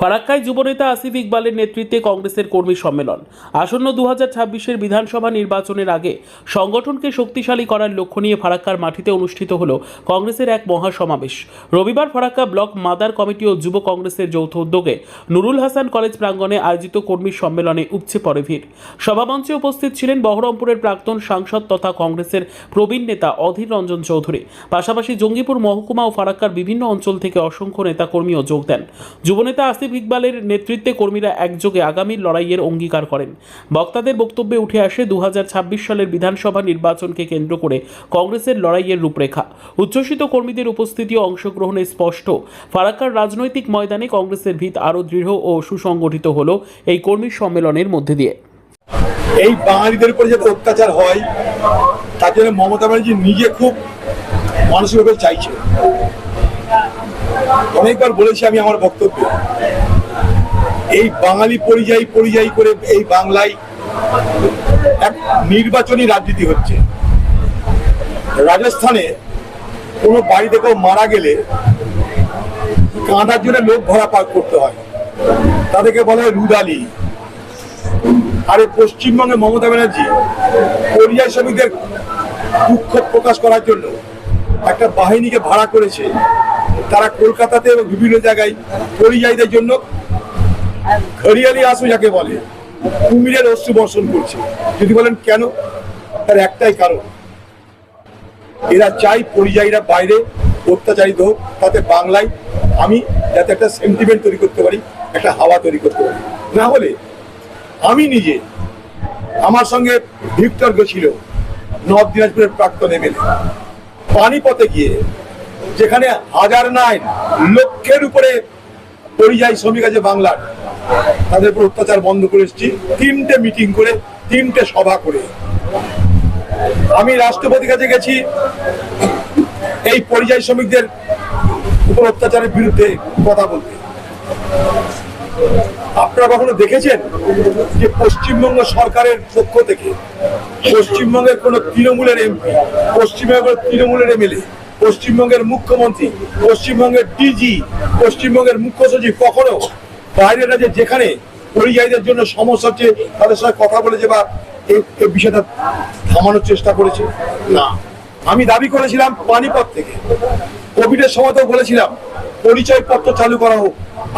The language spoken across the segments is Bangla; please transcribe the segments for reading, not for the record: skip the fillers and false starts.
ফারাক্কায় যুবনেতা আসিফ ইকবালের নেতৃত্বে কংগ্রেসের কর্মী সম্মেলন। আসন্ন 2026-এর বিধানসভা নির্বাচনের আগে সংগঠনকে শক্তিশালী করার লক্ষ্য নিয়ে ফারাক্কার মাটিতে অনুষ্ঠিত হল কংগ্রেসের এক মহাসমাবেশ। রবিবার ফারাক্কা ব্লক মাদার কমিটি ও যুব কংগ্রেসের যৌথ উদ্যোগে নুরুল হাসান কলেজ প্রাঙ্গণে আয়োজিত কর্মী সম্মেলনে উপচে পড়ে ভিড়। সভামঞ্চে উপস্থিত ছিলেন বহরমপুরের প্রাক্তন সাংসদ তথা কংগ্রেসের প্রবীণ নেতা অধীর রঞ্জন চৌধুরী। পাশাপাশি জঙ্গিপুর মহকুমা ও ফারাক্কার বিভিন্ন অঞ্চল থেকে অসংখ্য নেতাকর্মীও যোগ দেন। যুবনেতা আসিফ ইকবালের নেতৃত্বে কর্মীরা একযোগে আগামী লড়াইয়ের অঙ্গীকার করেন। বক্তাদের বক্তব্যে উঠে আসে 2026 সালের বিধানসভা নির্বাচনকে কেন্দ্র করে কংগ্রেসের লড়াইয়ের রূপরেখা। উচ্ছ্বসিত কর্মীদের উপস্থিতি ও অংশগ্রহণে স্পষ্ট ফারাক্কার রাজনৈতিক ময়দানে কংগ্রেসের ভিত আরও দৃঢ় ও সুসংগঠিত হল এই কর্মী সম্মেলনের মধ্যে দিয়ে। এই বাঙালিদের উপরে যাতে অত্যাচার হয় তার জন্য মমতা ব্যানার্জি নিজে খুব মানসিকভাবে চাইছে। অনেকবার বলেছি আমি আমার বক্তব্যে, এই বাঙালি পরিযায়ী করে এই বাংলায় এক নির্বাচনী রাজনীতি হচ্ছে। রাজস্থানে কোনো বাড়িতে কেউ মারা গেলে কাঁদার জন্য লোক ভরা পার করতে হয়, তাদেরকে বলা হয় রুদালি। আর পশ্চিমবঙ্গে মমতা ব্যানার্জি পরিযায়ী শ্রমিকদের দুঃখ প্রকাশ করার জন্য একটা বাহিনীকে ভাড়া করেছে। তারা কলকাতাতে এবং বিভিন্ন জায়গায় পরিযায়ীদের জন্য হরিয়ালি আসু যাকে বলে কুমিরের অশ্রু বর্ষণ করছে। যদি বলেন কেন, তার একটাই কারণ, এরা চাই পরিযায়ীরা বাইরে অত্যাচারিত হোক, তাতে বাংলায় আমি যাতে একটা সেন্টিমেন্ট তৈরি করতে পারি, একটা হাওয়া তৈরি করতে পারি। না হলে আমি নিজে, আমার সঙ্গে ভিক্টর গেছিল নর্থ দিনাজপুরের প্রাক্তন এমএলএ, পানিপথে গিয়ে যেখানে হাজার নয় লক্ষের উপরে পরিযায়ী শ্রমিক আছে বাংলার, তাদের উপর অত্যাচার বন্ধ করে এসেছি 3টে মিটিং করে, 3টে সভা করে। আমি রাষ্ট্রপতির কাছে গেছি এই পরিযায়ী শ্রমিকদের উপর অত্যাচারের বিরুদ্ধে কথা বলতে। আপনারা কখনো দেখেছেন যে পশ্চিমবঙ্গ সরকারের পক্ষ থেকে পশ্চিমবঙ্গের কোন তৃণমূলের এমপি, পশ্চিমবঙ্গের তৃণমূলের এমএলএ, পশ্চিমবঙ্গের মুখ্যমন্ত্রী, পশ্চিমবঙ্গের ডিজি, পশ্চিমবঙ্গের মুখ্য সচিব কখনো বাইরের রাজ্যে যেখানে পরিযায়ীদের জন্য সমস্যা হচ্ছে তাদের সঙ্গে কথা বলেছে বা এই বিষয়টা থামানোর চেষ্টা করেছে? না। আমি দাবি করেছিলাম পানিপথ থেকে, কোভিডের সময়তেও বলেছিলাম পরিচয়পত্র চালু করা হোক।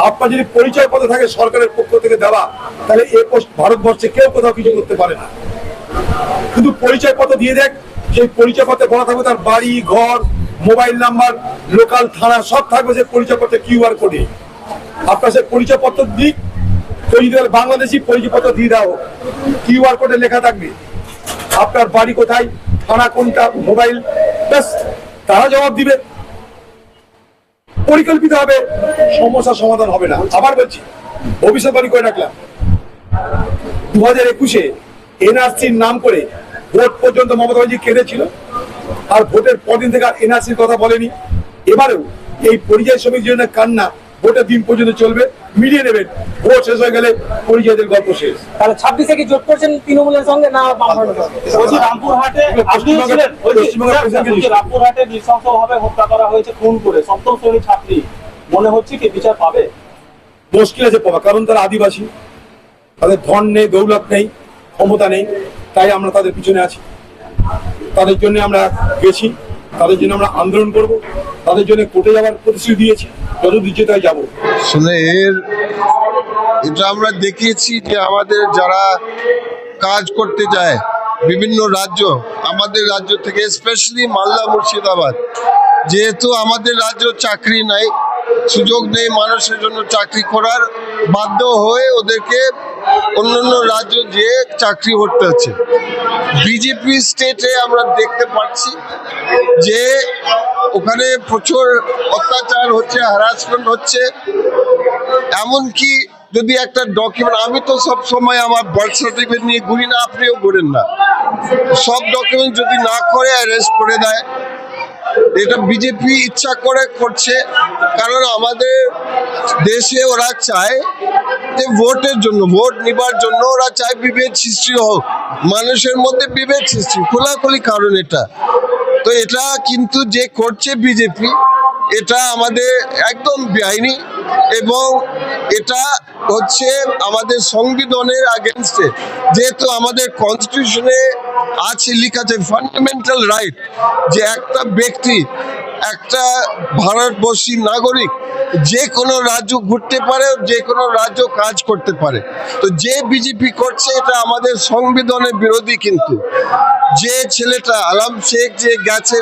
আপনার যদি পরিচয়পত্র থাকে সরকারের পক্ষ থেকে দেওয়া, তাহলে ভারতবর্ষে কেউ কোথাও কিছু করতে পারে না। কিন্তু পরিচয়পত্র দিয়ে দেখ, সেই পরিচয়পত্রে বলা থাকবে তার বাড়ি, ঘর, মোবাইল নাম্বার, লোকাল থানা সব থাকবে সেই পরিচয়পত্রে কিউআর কোডে। আপনার সেই পরিচয়পত্র দিক, বাংলাদেশি পরিচয়পত্র দিয়ে দাও, কিউআর কোডে লেখা থাকবে আপনার বাড়ি কোথায়, থানা কোনটা, মোবাইল, ব্যাস তারা জবাব দিবে। পরিকল্পিত হবে, সমস্যার সমাধান হবে না। আবার বলছি, ভবিষ্যৎবাণী করে রাখলাম, 2021-এ এনআরসির নাম করে ভোট পর্যন্ত মমতা ব্যানার্জি কেঁদেছিল, আর ভোটের পরদিন থেকে আর এনআরসির কথা বলেনি। এবারেও এই পরিযায়ী শ্রমিক জন্য কান্না ভোটের দিন পর্যন্ত চলবে, মিলিয়ে নেবেন। ভোট শেষ হয়ে গেলে পরিযায়ীদের গল্প শেষ। তাহলে 26-এ কি জোট করছেন তৃণমূলের সঙ্গে না বামফ্রন্টের সঙ্গে? রামপুরহাটে নৃশংসভাবে হত্যা করা হয়েছে, খুন করে, সপ্তম শ্রেণীর ছাত্রী, মনে হচ্ছে কি বিচার পাবে? মুশকিল আছে পাবা, কারণ তারা আদিবাসী, তাদের ধন নেই, দৌলত নেই, ক্ষমতা নেই, তাই আমরা তাদের পিছনে আছি। তাদের জন্য আমরা গেছি, তাদের জন্য আমরা আন্দোলন করব, তাদের জন্য কোর্টে যাওয়ার প্রতিশ্রুতি দিয়েছি, যতদূর যেতে হয় যাবো। শুনে এটা আমরা দেখিয়েছি যে আমাদের যারা কাজ করতে যায় বিভিন্ন রাজ্য, আমাদের রাজ্য থেকে স্পেশালি মালদা, মুর্শিদাবাদ, যেহেতু আমাদের রাজ্য চাকরি নাই, সুযোগ নেই মানুষের জন্য চাকরি করার, বাধ্য হয়ে ওদেরকে অন্যান্য রাজ্য যে চাকরি করতে হচ্ছে। বিজেপি স্টেটে আমরা দেখতে পাচ্ছি যে ওখানে প্রচুর অত্যাচার হচ্ছে, হ্যারাসমেন্ট হচ্ছে। এমনকি যদি একটা ডকুমেন্ট, আমি তো সব সময় আমার বার্থ সার্টিফিকেট নিয়ে ঘুরি না, আপনিও ঘুরেন না, সব ডকুমেন্ট যদি না করে অ্যারেস্ট করে দেয়। এটা বিজেপি ইচ্ছা করে করছে, কারণ আমাদের দেশে ওরা চায় যে ভোটের জন্য, ভোট নিবার জন্য ওরা চায় বিভেদ সৃষ্টি হোক, মানুষের মধ্যে বিভেদ সৃষ্টি, খোলাখুলি কারণ এটা। তো এটা কিন্তু যে করছে বিজেপি, এটা আমাদের একদম বেআইনি। এবং এটা হচ্ছে আমাদের সংবিধানের আগেনস্টে, যেহেতু আমাদের কনস্টিটিউশনে আছে, লেখা আছে ফান্ডামেন্টাল রাইট যে একটা ব্যক্তি, একটা ভারতবর্ষী নাগরিক যে কোনো রাজ্য ঘুরতে পারে, যে কোনো রাজ্য কাজ করতে পারে। তো যে বিজেপি করছে এটা আমাদের সংবিধানের বিরোধী। কিন্তু যে ছেলেটা আলম শেখ যে গেছে